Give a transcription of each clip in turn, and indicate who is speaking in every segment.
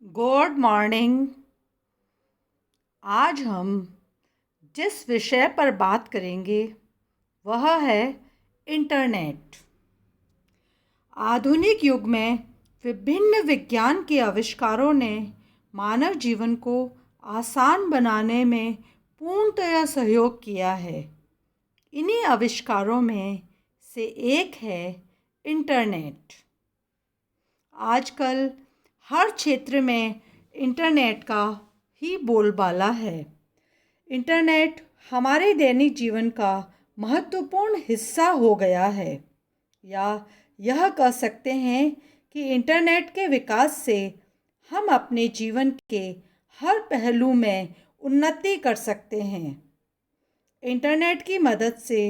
Speaker 1: Good morning. आज हम जिस विषय पर बात करेंगे वह है इंटरनेट। आधुनिक युग में विभिन्न विज्ञान के आविष्कारों ने मानव जीवन को आसान बनाने में पूर्णतया सहयोग किया है। इन्हीं आविष्कारों में से एक है इंटरनेट। आजकल हर क्षेत्र में इंटरनेट का ही बोलबाला है। इंटरनेट हमारे दैनिक जीवन का महत्वपूर्ण हिस्सा हो गया है, या यह कह सकते हैं कि इंटरनेट के विकास से हम अपने जीवन के हर पहलू में उन्नति कर सकते हैं। इंटरनेट की मदद से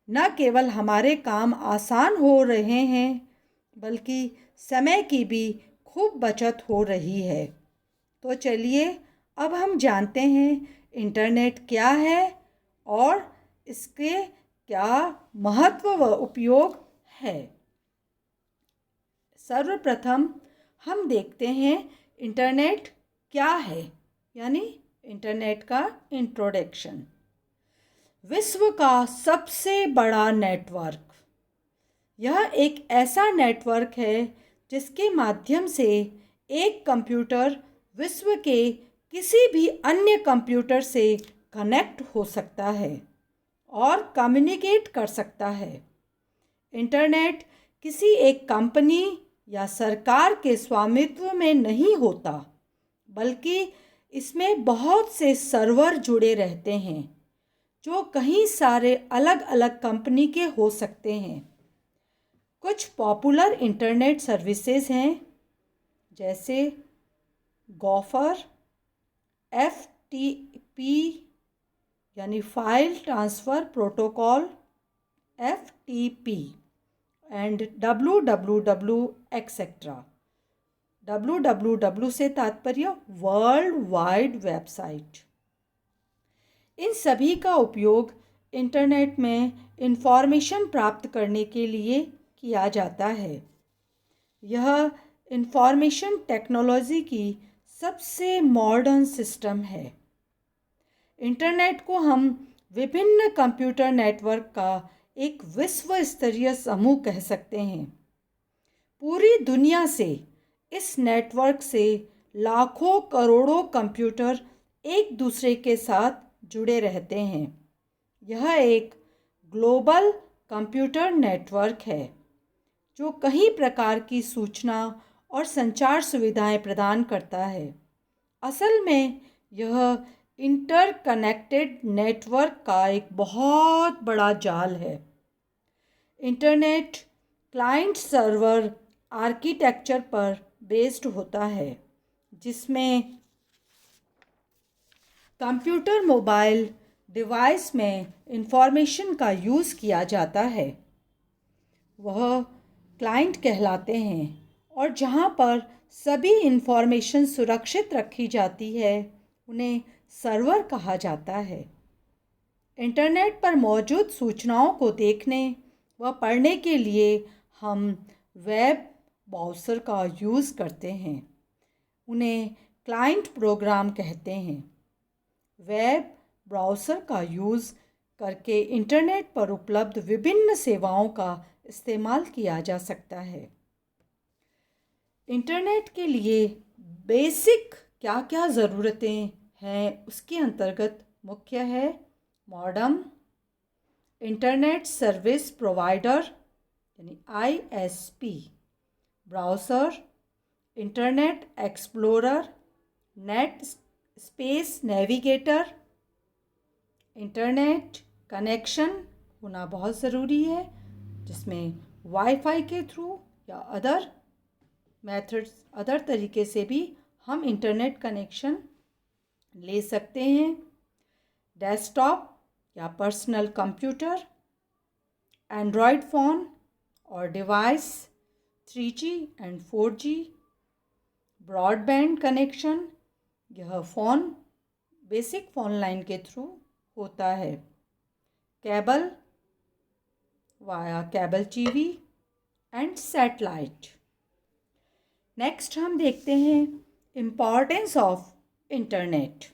Speaker 1: न केवल हमारे काम आसान हो रहे हैं, बल्कि समय की भी खूब बचत हो रही है। तो चलिए अब हम जानते हैं इंटरनेट क्या है और इसके क्या महत्व व उपयोग है। सर्वप्रथम हम देखते हैं इंटरनेट क्या है, यानी इंटरनेट का इंट्रोडक्शन। विश्व का सबसे बड़ा नेटवर्क। यह एक ऐसा नेटवर्क है जिसके माध्यम से एक कंप्यूटर विश्व के किसी भी अन्य कंप्यूटर से कनेक्ट हो सकता है और कम्युनिकेट कर सकता है। इंटरनेट किसी एक कंपनी या सरकार के स्वामित्व में नहीं होता, बल्कि इसमें बहुत से सर्वर जुड़े रहते हैं जो कई सारे अलग अलग कंपनी के हो सकते हैं। कुछ पॉपुलर इंटरनेट सर्विसेज हैं, जैसे गॉफर, FTP यानी file transfer protocol, FTP and www etcetera. www से तात्पर्य वर्ल्ड वाइड वेबसाइट। इन सभी का उपयोग इंटरनेट में इंफॉर्मेशन प्राप्त करने के लिए किया जाता है। यह इंफॉर्मेशन टेक्नोलॉजी की सबसे मॉडर्न सिस्टम है। इंटरनेट को हम विभिन्न कंप्यूटर नेटवर्क का एक विश्व स्तरीय समूह कह सकते हैं। पूरी दुनिया से इस नेटवर्क से लाखों करोड़ों कंप्यूटर एक दूसरे के साथ जुड़े रहते हैं। यह एक ग्लोबल कंप्यूटर नेटवर्क है जो कई प्रकार की सूचना और संचार सुविधाएं प्रदान करता है। असल में यह इंटरकनेक्टेड नेटवर्क का एक बहुत बड़ा जाल है। इंटरनेट क्लाइंट सर्वर आर्किटेक्चर पर बेस्ड होता है, जिसमें कंप्यूटर मोबाइल डिवाइस में इंफॉर्मेशन का यूज़ किया जाता है वह क्लाइंट कहलाते हैं, और जहाँ पर सभी इंफॉर्मेशन सुरक्षित रखी जाती है उन्हें सर्वर कहा जाता है। इंटरनेट पर मौजूद सूचनाओं को देखने व पढ़ने के लिए हम वेब ब्राउज़र का यूज़ करते हैं। उन्हें क्लाइंट प्रोग्राम कहते हैं। वेब ब्राउज़र का यूज़ करके इंटरनेट पर उपलब्ध विभिन्न सेवाओं का इस्तेमाल किया जा सकता है। इंटरनेट के लिए बेसिक क्या क्या ज़रूरतें हैं उसके अंतर्गत मुख्य है मॉडेम, इंटरनेट सर्विस प्रोवाइडर यानी ISP, browser, internet explorer, net space navigator. Internet connection होना बहुत ज़रूरी है, जिसमें वाईफाई के थ्रू या अदर तरीके से भी हम इंटरनेट कनेक्शन ले सकते हैं। डेस्कटॉप या पर्सनल कंप्यूटर, एंड्रॉयड फ़ोन और device, 3G and 4G, broadband connection, यह फ़ोन बेसिक फ़ोन लाइन के थ्रू होता है। Cable via cable TV and satellite. Next हम देखते हैं इम्पॉर्टेंस ऑफ इंटरनेट।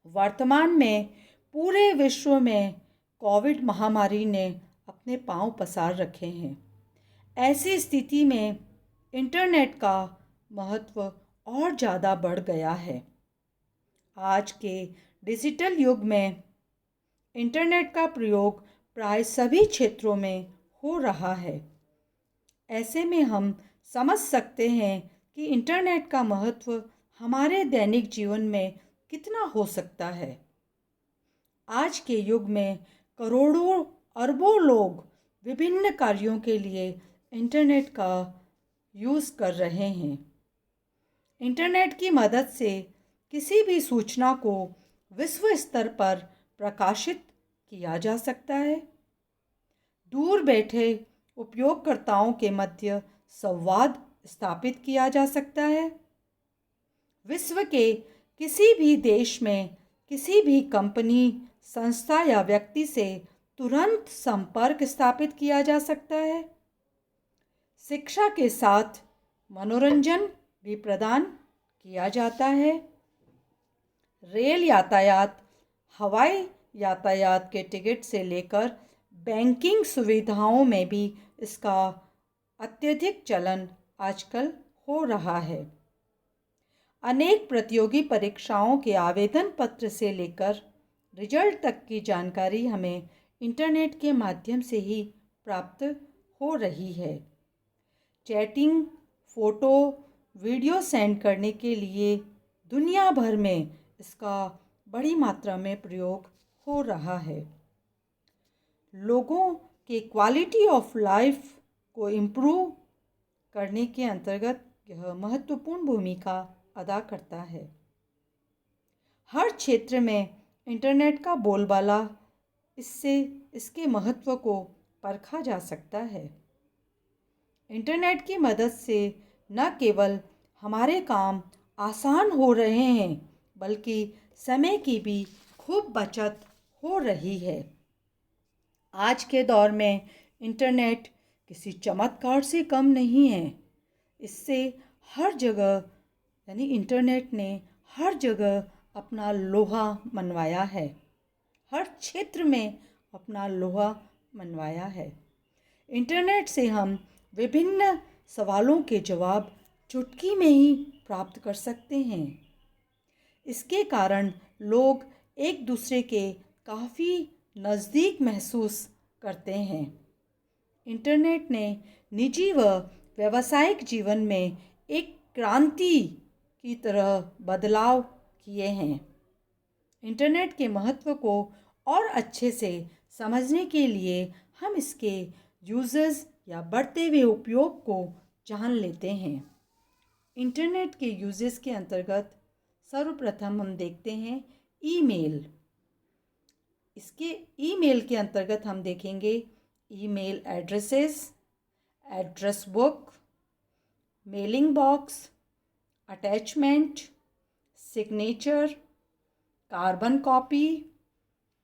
Speaker 1: वर्तमान में पूरे विश्व में कोविड महामारी ने अपने पांव पसार रखे हैं। ऐसी स्थिति में इंटरनेट का महत्व और ज़्यादा बढ़ गया है। आज के डिजिटल युग में इंटरनेट का प्रयोग प्राय सभी क्षेत्रों में हो रहा है। ऐसे में हम समझ सकते हैं कि इंटरनेट का महत्व हमारे दैनिक जीवन में कितना हो सकता है। आज के युग में करोड़ों अरबों लोग विभिन्न कार्यों के लिए इंटरनेट का यूज़ कर रहे हैं। इंटरनेट की मदद से किसी भी सूचना को विश्व स्तर पर प्रकाशित किया जा सकता है। दूर बैठे उपयोगकर्ताओं के मध्य संवाद स्थापित किया जा सकता है। विश्व के किसी भी देश में किसी भी कंपनी, संस्था या व्यक्ति से तुरंत संपर्क स्थापित किया जा सकता है। शिक्षा के साथ मनोरंजन भी प्रदान किया जाता है। रेल यातायात, हवाई यातायात के टिकट से लेकर बैंकिंग सुविधाओं में भी इसका अत्यधिक चलन आजकल हो रहा है। अनेक प्रतियोगी परीक्षाओं के आवेदन पत्र से लेकर रिजल्ट तक की जानकारी हमें इंटरनेट के माध्यम से ही प्राप्त हो रही है। चैटिंग, फ़ोटो, वीडियो सेंड करने के लिए दुनिया भर में इसका बड़ी मात्रा में प्रयोग हो रहा है। लोगों के क्वालिटी ऑफ लाइफ को इम्प्रूव करने के अंतर्गत यह महत्वपूर्ण भूमिका अदा करता है। हर क्षेत्र में इंटरनेट का बोलबाला, इससे इसके महत्व को परखा जा सकता है। इंटरनेट की मदद से न केवल हमारे काम आसान हो रहे हैं, बल्कि समय की भी खूब बचत हो रही है। आज के दौर में इंटरनेट किसी चमत्कार से कम नहीं है। इससे हर जगह यानी इंटरनेट ने हर जगह अपना लोहा मनवाया है, हर क्षेत्र में अपना लोहा मनवाया है। इंटरनेट से हम विभिन्न सवालों के जवाब चुटकी में ही प्राप्त कर सकते हैं। इसके कारण लोग एक दूसरे के काफ़ी नज़दीक महसूस करते हैं। इंटरनेट ने निजी व व्यावसायिक जीवन में एक क्रांति की तरह बदलाव किए हैं। इंटरनेट के महत्व को और अच्छे से समझने के लिए हम इसके यूजेस या बढ़ते हुए उपयोग को जान लेते हैं। इंटरनेट के यूजेस के अंतर्गत सर्वप्रथम हम देखते हैं ईमेल। इसके ईमेल के अंतर्गत हम देखेंगे email addresses, address book, mailing box, attachment, signature, carbon copy,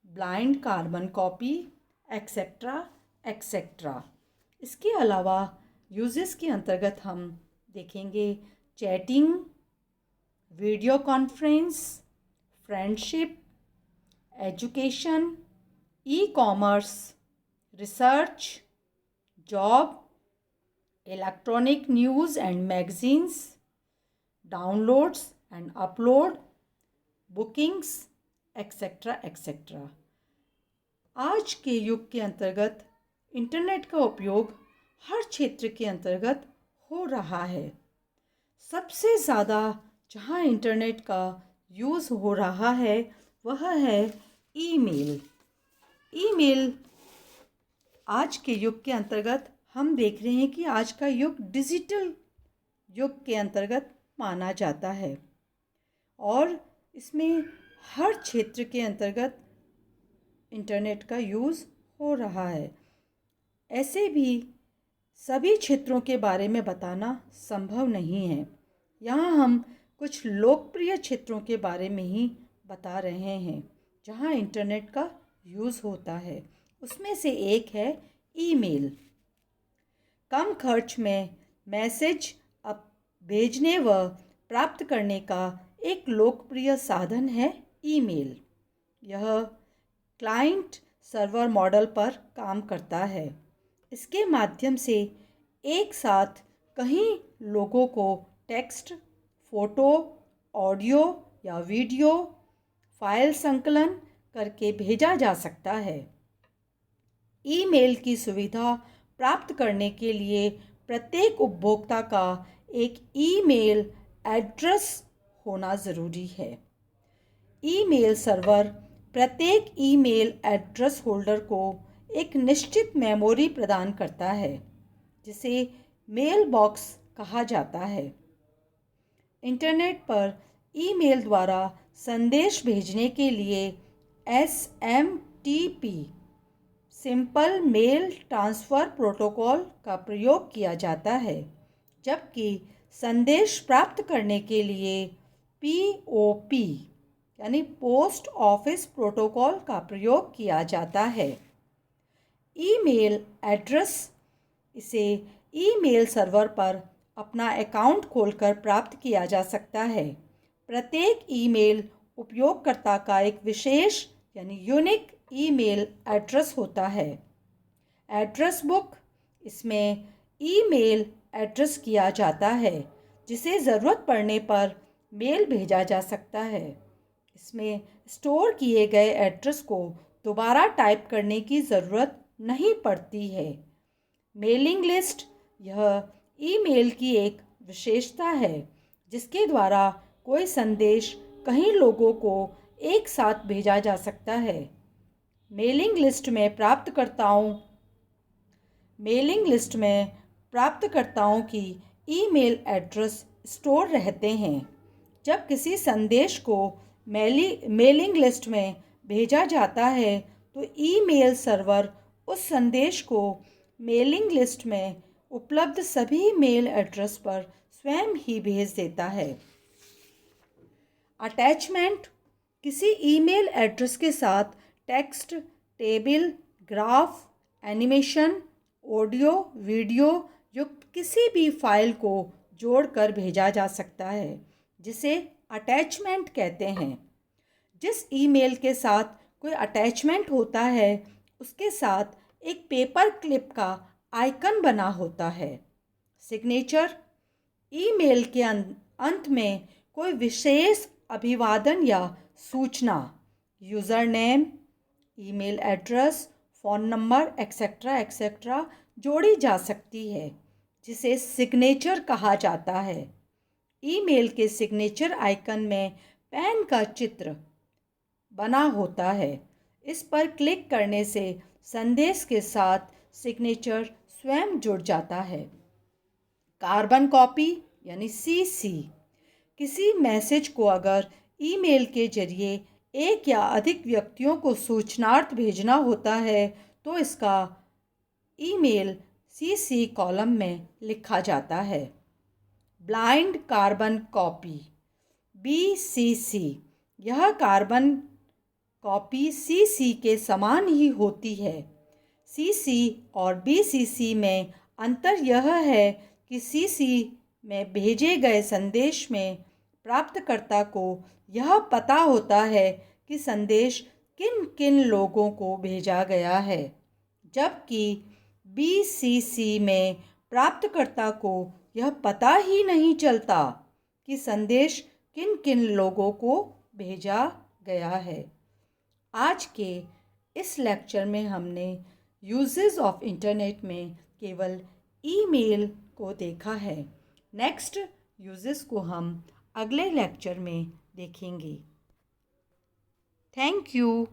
Speaker 1: blind carbon copy, etcetera etcetera. इसके अलावा यूजेस के अंतर्गत हम देखेंगे chatting, video conference, friendship, education, e commerce, research, job, electronic news and magazines, downloads and upload, bookings, etcetera etcetera. आज के युग के अंतर्गत इंटरनेट का उपयोग हर क्षेत्र के अंतर्गत हो रहा है। सबसे ज़्यादा जहाँ इंटरनेट का यूज़ हो रहा है वह है ईमेल। ईमेल आज के युग के अंतर्गत हम देख रहे हैं कि आज का युग डिजिटल युग के अंतर्गत माना जाता है और इसमें हर क्षेत्र के अंतर्गत इंटरनेट का यूज़ हो रहा है। ऐसे भी सभी क्षेत्रों के बारे में बताना संभव नहीं है। यहाँ हम कुछ लोकप्रिय क्षेत्रों के बारे में ही बता रहे हैं जहाँ इंटरनेट का यूज़ होता है। उसमें से एक है ईमेल। कम खर्च में मैसेज अब भेजने व प्राप्त करने का एक लोकप्रिय साधन है ईमेल। यह क्लाइंट सर्वर मॉडल पर काम करता है। इसके माध्यम से एक साथ कई लोगों को टेक्स्ट, फ़ोटो, ऑडियो या वीडियो फाइल संकलन करके भेजा जा सकता है। ईमेल की सुविधा प्राप्त करने के लिए प्रत्येक उपभोक्ता का एक ईमेल एड्रेस होना ज़रूरी है। ईमेल सर्वर प्रत्येक ईमेल एड्रेस होल्डर को एक निश्चित मेमोरी प्रदान करता है, जिसे मेल बॉक्स कहा जाता है। इंटरनेट पर ईमेल द्वारा संदेश भेजने के लिए SMTP simple mail transfer protocol का प्रयोग किया जाता है, जबकि संदेश प्राप्त करने के लिए POP यानी पोस्ट ऑफिस प्रोटोकॉल का प्रयोग किया जाता है। ईमेल एड्रेस इसे ईमेल सर्वर पर अपना अकाउंट खोलकर प्राप्त किया जा सकता है। प्रत्येक ईमेल उपयोगकर्ता का एक विशेष यानी यूनिक ईमेल एड्रेस होता है। एड्रेस बुक इसमें ईमेल एड्रेस किया जाता है, जिसे ज़रूरत पड़ने पर मेल भेजा जा सकता है। इसमें स्टोर किए गए एड्रेस को दोबारा टाइप करने की ज़रूरत नहीं पड़ती है। मेलिंग लिस्ट यह ईमेल की एक विशेषता है, जिसके द्वारा कोई संदेश कई लोगों को एक साथ भेजा जा सकता है। मेलिंग लिस्ट में प्राप्तकर्ताओं की ईमेल एड्रेस स्टोर रहते हैं। जब किसी संदेश को मेलिंग लिस्ट में भेजा जाता है तो ईमेल सर्वर उस संदेश को मेलिंग लिस्ट में उपलब्ध सभी मेल एड्रेस पर स्वयं ही भेज देता है। अटैचमेंट किसी ईमेल एड्रेस के साथ text, table, graph, animation, audio, video युक्त किसी भी फाइल को जोड़कर भेजा जा सकता है, जिसे अटैचमेंट कहते हैं। जिस ईमेल के साथ कोई अटैचमेंट होता है, उसके साथ एक पेपर क्लिप का आइकन बना होता है। सिग्नेचर ईमेल के अंत में कोई विशेष अभिवादन या सूचना, user name, email address, phone number etcetera जोड़ी जा सकती है, जिसे सिग्नेचर कहा जाता है। ईमेल के सिग्नेचर आइकन में पेन का चित्र बना होता है। इस पर क्लिक करने से संदेश के साथ सिग्नेचर स्वयं जुड़ जाता है। कार्बन कॉपी यानी CC किसी मैसेज को अगर ईमेल के जरिए एक या अधिक व्यक्तियों को सूचनार्थ भेजना होता है तो इसका ईमेल CC कॉलम में लिखा जाता है। ब्लाइंड कार्बन कॉपी BCC यह कार्बन कॉपी CC के समान ही होती है। CC और BCC में अंतर यह है कि CC में भेजे गए संदेश में प्राप्तकर्ता को यह पता होता है कि संदेश किन किन लोगों को भेजा गया है, जबकि BCC में प्राप्तकर्ता को यह पता ही नहीं चलता कि संदेश किन किन लोगों को भेजा गया है। आज के इस लेक्चर में हमने यूजेस ऑफ इंटरनेट में केवल ईमेल को देखा है। नेक्स्ट यूजेस को हम अगले लेक्चर में देखेंगे। Thank you.